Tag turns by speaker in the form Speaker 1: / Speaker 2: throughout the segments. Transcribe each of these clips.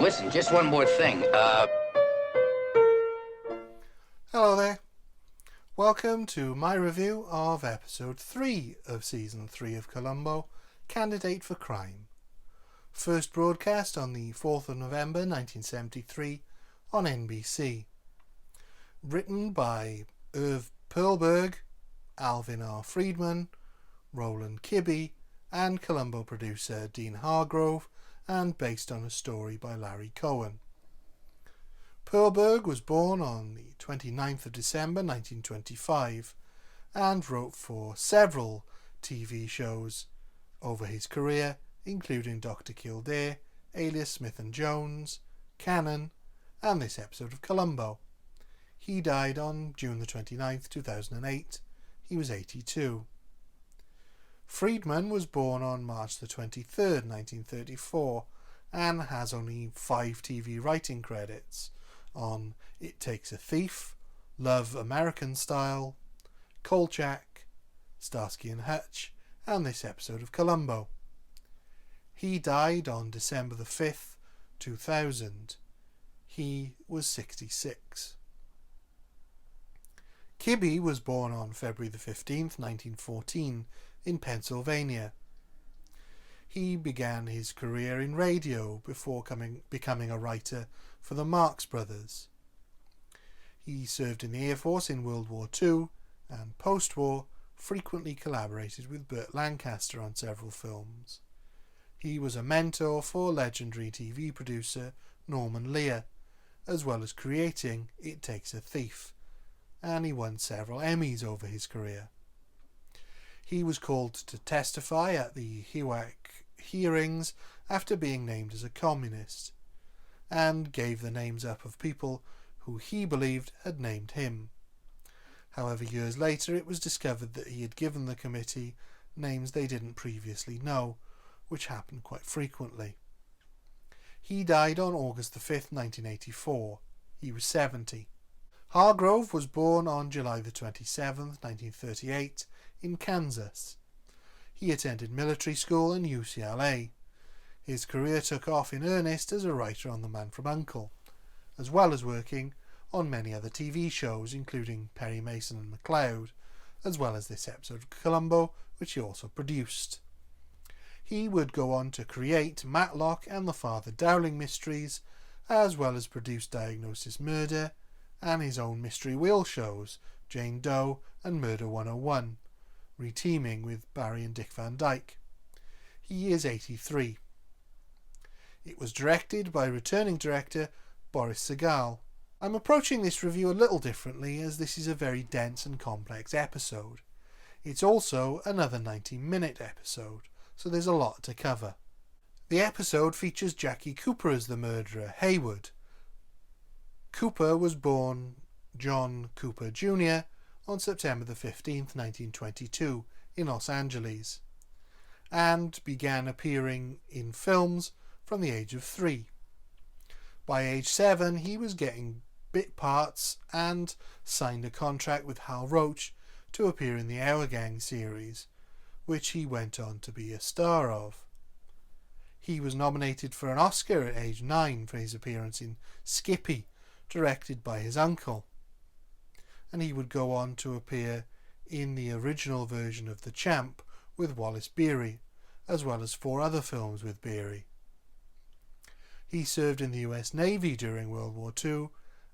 Speaker 1: Listen, just one more thing.
Speaker 2: Hello there. Welcome to my review of episode 3 of season 3 of Columbo, Candidate for Crime. First broadcast on the 4th of November 1973 on NBC. Written by Irv Pearlberg, Alvin R. Friedman, Roland Kibbe, and Columbo producer Dean Hargrove, and based on a story by Larry Cohen. Pearlberg was born on the 29th of December 1925 and wrote for several TV shows over his career, including Dr. Kildare, Alias Smith and Jones, Cannon, and this episode of Columbo. He died on June the 29th, 2008. He was 82. Friedman was born on March the 23rd, 1934, and has only 5 TV writing credits on It Takes a Thief, Love American Style, Kolchak, Starsky and Hutch, and this episode of Columbo. He died on December the 5th, 2000. He was 66. Kibbe was born on February the 15th, 1914, in Pennsylvania. He began his career in radio before becoming a writer for the Marx Brothers. He served in the Air Force in World War II and post-war frequently collaborated with Burt Lancaster on several films. He was a mentor for legendary TV producer Norman Lear, as well as creating It Takes a Thief, and he won several Emmys over his career. He was called to testify at the HEWAC hearings after being named as a communist, and gave the names up of people who he believed had named him. However, years later it was discovered that he had given the committee names they didn't previously know, which happened quite frequently. He died on August the 5th, 1984. He was 70. Hargrove was born on July the 27th, 1938, in Kansas. He attended military school and UCLA. His career took off in earnest as a writer on The Man from U.N.C.L.E., as well as working on many other TV shows, including Perry Mason and McCloud, as well as this episode of Columbo, which he also produced. He would go on to create Matlock and the Father Dowling mysteries, as well as produce Diagnosis Murder, and his own mystery wheel shows, Jane Doe and Murder 101, reteaming with Barry and Dick Van Dyke. He is 83. It was directed by returning director Boris Sagal. I'm approaching this review a little differently, as this is a very dense and complex episode. It's also another 90-minute episode, so there's a lot to cover. The episode features Jackie Cooper as the murderer, Haywood. Cooper was born John Cooper Jr. on September the 15th, 1922, in Los Angeles, and began appearing in films from the age of 3. By age 7, he was getting bit parts and signed a contract with Hal Roach to appear in the Our Gang series, which he went on to be a star of. He was nominated for an Oscar at age 9 for his appearance in Skippy, directed by his uncle, and he would go on to appear in the original version of The Champ with Wallace Beery, as well as 4 other films with Beery. He served in the US Navy during World War II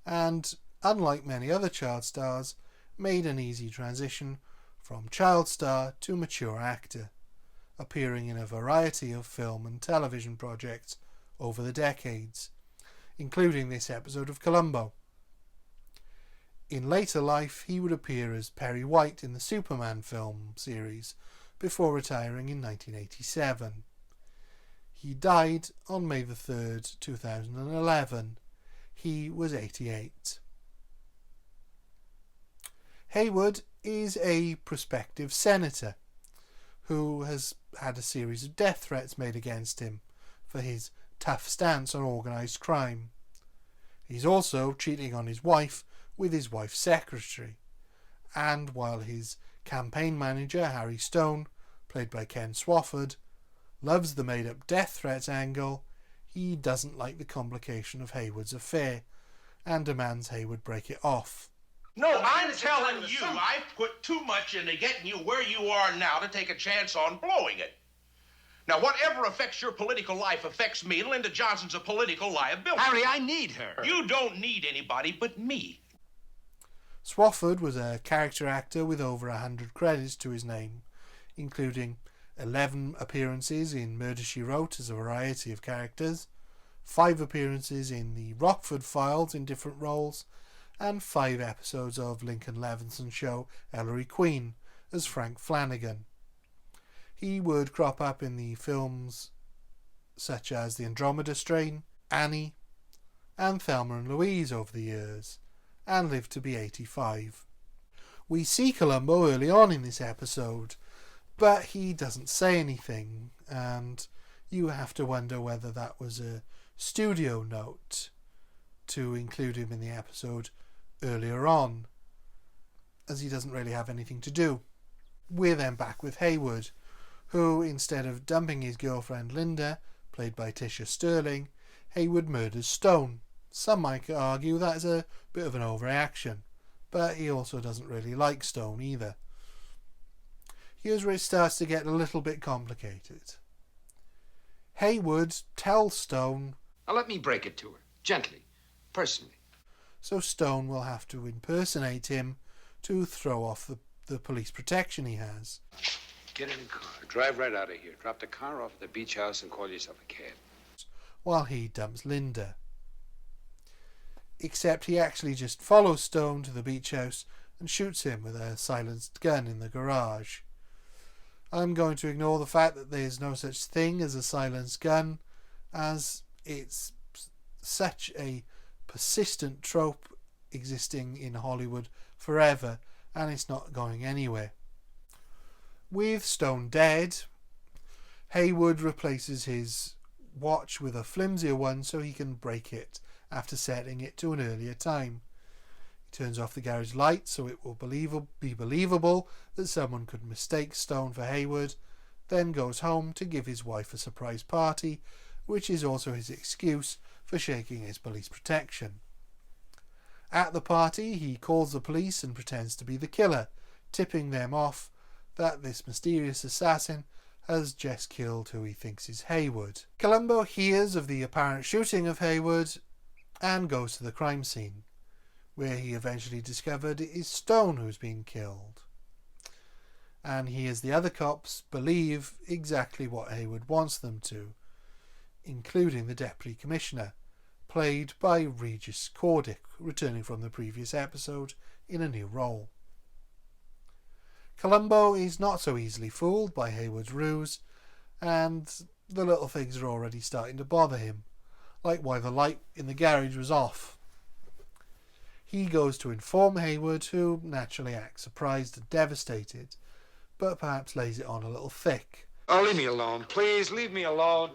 Speaker 2: and, unlike many other child stars, made an easy transition from child star to mature actor, appearing in a variety of film and television projects over the decades, including this episode of Columbo. In later life, he would appear as Perry White in the Superman film series, before retiring in 1987. He died on May the 3rd, 2011. He was 88. Haywood is a prospective senator who has had a series of death threats made against him for his tough stance on organised crime. He's also cheating on his wife with his wife's secretary, and while his campaign manager, Harry Stone, played by Ken Swofford, loves the made-up death threats angle, He doesn't like the complication of Haywood's affair and demands Haywood break it off.
Speaker 1: No, I'm telling you, I've put too much into getting you where you are now to take a chance on blowing it. Now, whatever affects your political life affects me. Linda Johnson's a political liability.
Speaker 3: Harry, I need her.
Speaker 1: You don't need anybody but me.
Speaker 2: Swofford was a character actor with over 100 credits to his name, including 11 appearances in Murder, She Wrote as a variety of characters, 5 appearances in the Rockford Files in different roles, and 5 episodes of Lincoln Levinson's show Ellery Queen as Frank Flanagan. He would crop up in the films such as The Andromeda Strain, Annie, and Thelma and Louise over the years, and lived to be 85. We see Columbo early on in this episode, but he doesn't say anything, and you have to wonder whether that was a studio note to include him in the episode earlier on, as he doesn't really have anything to do. We're then back with Haywood, who, instead of dumping his girlfriend Linda, played by Tisha Sterling, Haywood murders Stone. Some might argue that is a bit of an overreaction, but he also doesn't really like Stone either. Here's where it starts to get a little bit complicated. Haywood tells Stone,
Speaker 3: Now let me break it to her, gently, personally.
Speaker 2: So Stone will have to impersonate him to throw off the police protection he has.
Speaker 4: Get in a car, drive right out of here, drop the car off at the beach house and call yourself a cab.
Speaker 2: While he dumps Linda. Except he actually just follows Stone to the beach house and shoots him with a silenced gun in the garage. I'm going to ignore the fact that there's no such thing as a silenced gun, as it's such a persistent trope existing in Hollywood forever, and it's not going anywhere. With Stone dead, Haywood replaces his watch with a flimsier one so he can break it after setting it to an earlier time. He turns off the garage light so it will be believable that someone could mistake Stone for Haywood, then goes home to give his wife a surprise party, which is also his excuse for shaking his police protection. At the party, he calls the police and pretends to be the killer, tipping them off that this mysterious assassin has just killed who he thinks is Haywood. Columbo hears of the apparent shooting of Haywood and goes to the crime scene, where he eventually discovered it is Stone who's been killed. And he, as the other cops, believe exactly what Haywood wants them to, including the Deputy Commissioner, played by Regis Cordick, returning from the previous episode in a new role. Columbo is not so easily fooled by Haywood's ruse, and the little things are already starting to bother him, like why the light in the garage was off. He goes to inform Haywood, who naturally acts surprised and devastated, but perhaps lays it on a little thick.
Speaker 3: Oh, leave me alone, please, leave me alone.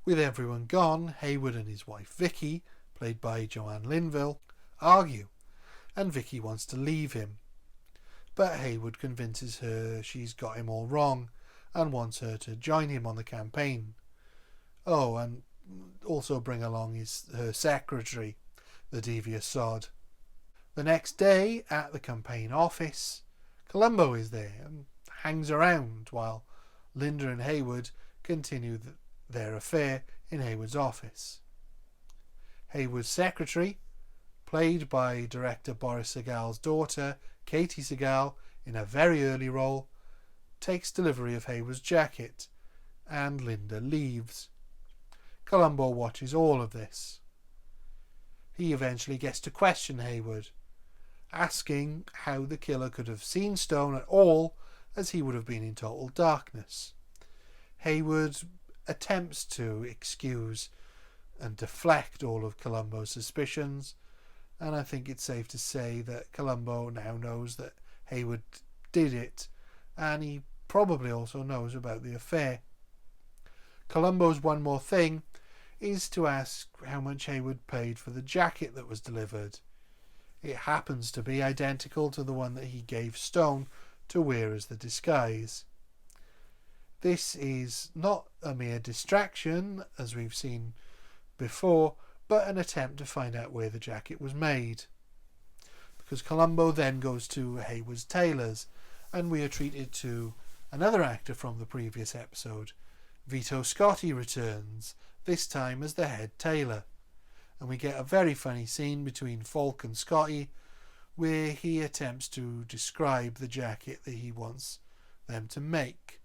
Speaker 2: With everyone gone, Haywood and his wife Vicky, played by Joanne Linville, argue, and Vicky wants to leave him. But Haywood convinces her she's got him all wrong and wants her to join him on the campaign. Oh, and also bring along her secretary, the devious sod. The next day, at the campaign office, Columbo is there and hangs around while Linda and Haywood continue their affair in Haywood's office. Haywood's secretary, played by director Boris Sagal's daughter, Katie Sagal, in a very early role, takes delivery of Haywood's jacket, and Linda leaves. Columbo watches all of this. He eventually gets to question Haywood, asking how the killer could have seen Stone at all, as he would have been in total darkness. Haywood attempts to excuse and deflect all of Columbo's suspicions, and I think it's safe to say that Columbo now knows that Haywood did it, and he probably also knows about the affair. Columbo's one more thing is to ask how much Haywood paid for the jacket that was delivered. It happens to be identical to the one that he gave Stone to wear as the disguise. This is not a mere distraction, as we've seen before, but an attempt to find out where the jacket was made. Because Columbo then goes to Haywood's tailor's, and we are treated to another actor from the previous episode. Vito Scotti returns, this time as the head tailor, and we get a very funny scene between Falk and Scotti where he attempts to describe the jacket that he wants them to make.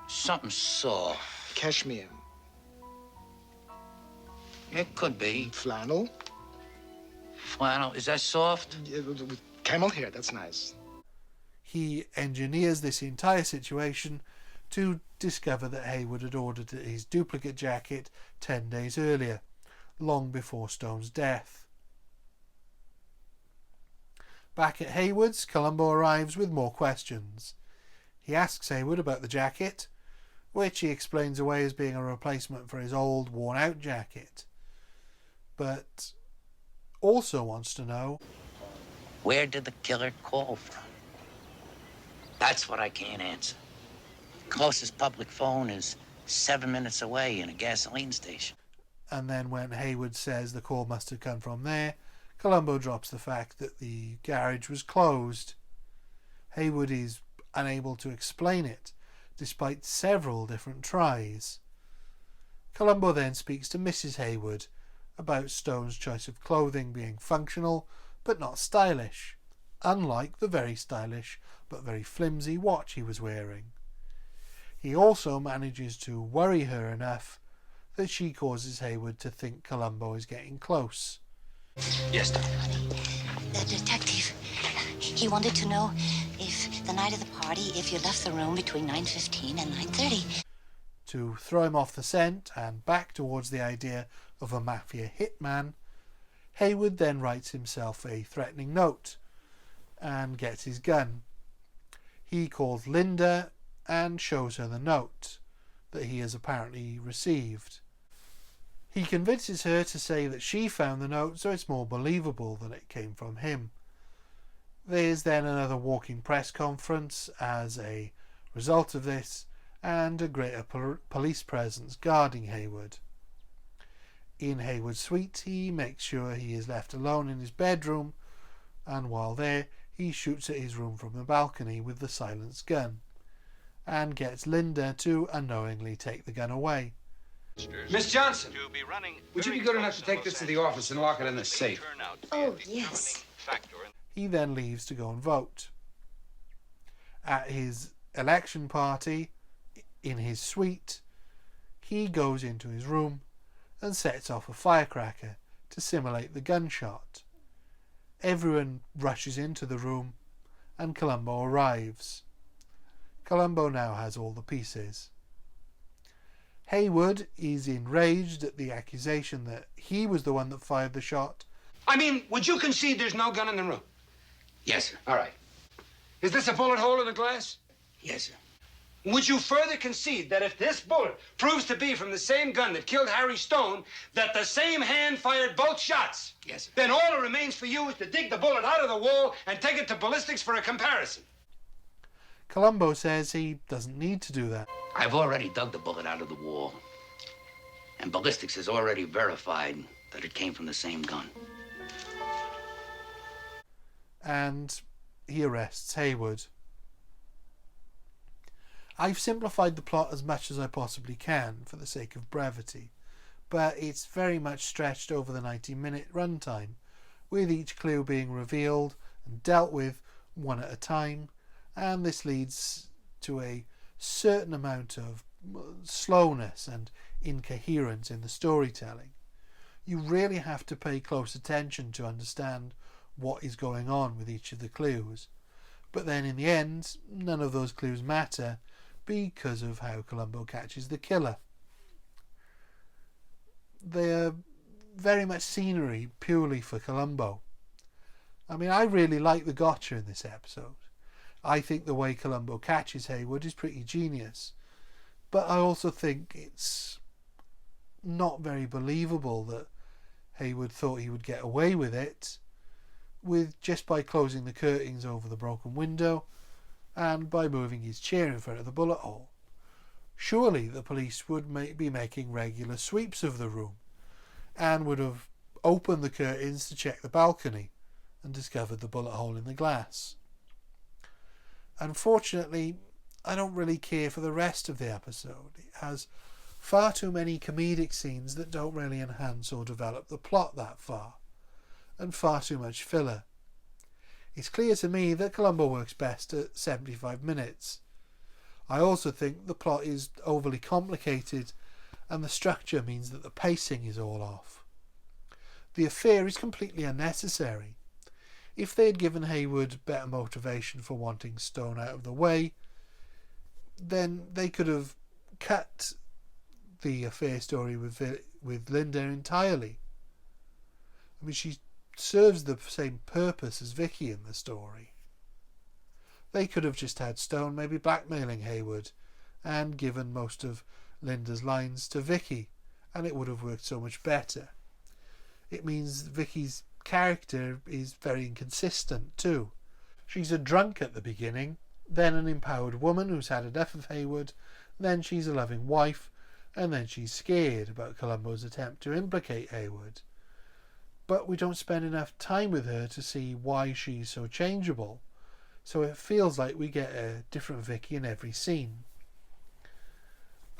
Speaker 5: Something soft.
Speaker 6: Cashmere.
Speaker 5: It could be.
Speaker 6: Flannel.
Speaker 5: Flannel. Is that soft?
Speaker 6: Yeah, with camel hair, that's nice.
Speaker 2: He engineers this entire situation to discover that Haywood had ordered his duplicate jacket 10 days earlier, long before Stone's death. Back at Haywood's, Columbo arrives with more questions. He asks Haywood about the jacket, which he explains away as being a replacement for his old, worn-out jacket, but also wants to know,
Speaker 5: Where did the killer call from? That's what I can't answer. Closest public phone is 7 minutes away in a gasoline station.
Speaker 2: and then when Haywood says the call must have come from there, Columbo drops the fact that the garage was closed. Haywood is unable to explain it, despite several different tries. Columbo then speaks to Mrs. Haywood about Stone's choice of clothing being functional but not stylish, unlike the very stylish but very flimsy watch he was wearing. He also manages to worry her enough that she causes Haywood to think Columbo is getting close.
Speaker 3: Yes, Doc.
Speaker 7: The detective, he wanted to know if the night of the party, if you left the room between 9:15 and 9:30.
Speaker 2: To throw him off the scent and back towards the idea of a mafia hitman, Haywood then writes himself a threatening note and gets his gun. He calls Linda and shows her the note that he has apparently received. He convinces her to say that she found the note so it's more believable that it came from him. There's then another walking press conference as a result of this, and a greater police presence guarding Haywood. In Haywood's suite, he makes sure he is left alone in his bedroom, and while there, he shoots at his room from the balcony with the silenced gun, and gets Linda to unknowingly take the gun away.
Speaker 4: Miss Johnson, would you be good enough to take this to the office and lock it in the safe?
Speaker 7: Oh, yes.
Speaker 2: He then leaves to go and vote. At his election party, in his suite, he goes into his room and sets off a firecracker to simulate the gunshot. Everyone rushes into the room and Columbo arrives. Columbo now has all the pieces. Haywood is enraged at the accusation that he was the one that fired the shot.
Speaker 3: I mean, would you concede there's no gun in the room?
Speaker 5: Yes, sir.
Speaker 3: All right. Is this a bullet hole in the glass?
Speaker 5: Yes, sir.
Speaker 3: Would you further concede that if this bullet proves to be from the same gun that killed Harry Stone, that the same hand fired both shots?
Speaker 5: Yes, sir.
Speaker 3: Then all that remains for you is to dig the bullet out of the wall and take it to ballistics for a comparison.
Speaker 2: Columbo says he doesn't need to do that.
Speaker 5: I've already dug the bullet out of the wall. And ballistics has already verified that it came from the same gun.
Speaker 2: And he arrests Haywood. I've simplified the plot as much as I possibly can for the sake of brevity, but it's very much stretched over the 90-minute runtime, with each clue being revealed and dealt with one at a time, and this leads to a certain amount of slowness and incoherence in the storytelling. You really have to pay close attention to understand what is going on with each of the clues, but then in the end none of those clues matter because of how Columbo catches the killer. They're very much scenery purely for Columbo. I mean, I really like the gotcha in this episode. I think the way Columbo catches Haywood is pretty genius, but I also think it's not very believable that Haywood thought he would get away with it just by closing the curtains over the broken window and by moving his chair in front of the bullet hole. Surely the police would be making regular sweeps of the room, and would have opened the curtains to check the balcony and discovered the bullet hole in the glass. Unfortunately, I don't really care for the rest of the episode. It has far too many comedic scenes that don't really enhance or develop the plot that far, and far too much filler. It's clear to me that Columbo works best at 75 minutes. I also think the plot is overly complicated, and the structure means that the pacing is all off. The affair is completely unnecessary. If they had given Haywood better motivation for wanting Stone out of the way, then they could have cut the affair story with Linda entirely. I mean, she serves the same purpose as Vicky in the story. They could have just had Stone maybe blackmailing Haywood and given most of Linda's lines to Vicky, and it would have worked so much better. It means Vicky's character is very inconsistent too. She's a drunk at the beginning, then an empowered woman who's had enough of Haywood, then she's a loving wife, and then she's scared about Columbo's attempt to implicate Haywood. But we don't spend enough time with her to see why she's so changeable, so it feels like we get a different Vicky in every scene.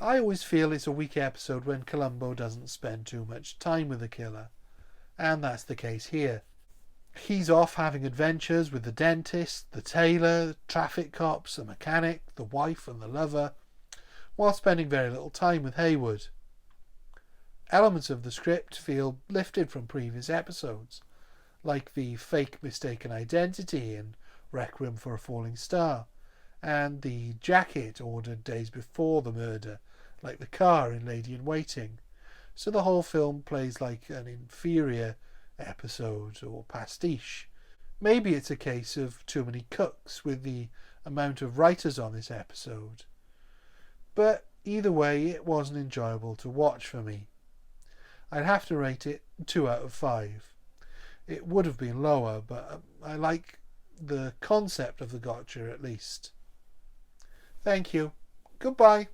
Speaker 2: I always feel it's a weak episode when Columbo doesn't spend too much time with the killer, and that's the case here. He's off having adventures with the dentist, the tailor, the traffic cops, the mechanic, the wife and the lover, while spending very little time with Haywood. Elements of the script feel lifted from previous episodes, like the fake mistaken identity in Requiem for a Falling Star, and the jacket ordered days before the murder, like the car in Lady in Waiting. So the whole film plays like an inferior episode or pastiche. Maybe it's a case of too many cooks with the amount of writers on this episode. But either way, it wasn't enjoyable to watch for me. I'd have to rate it 2 out of 5. It would have been lower, but I like the concept of the gotcha at least. Thank you. Goodbye.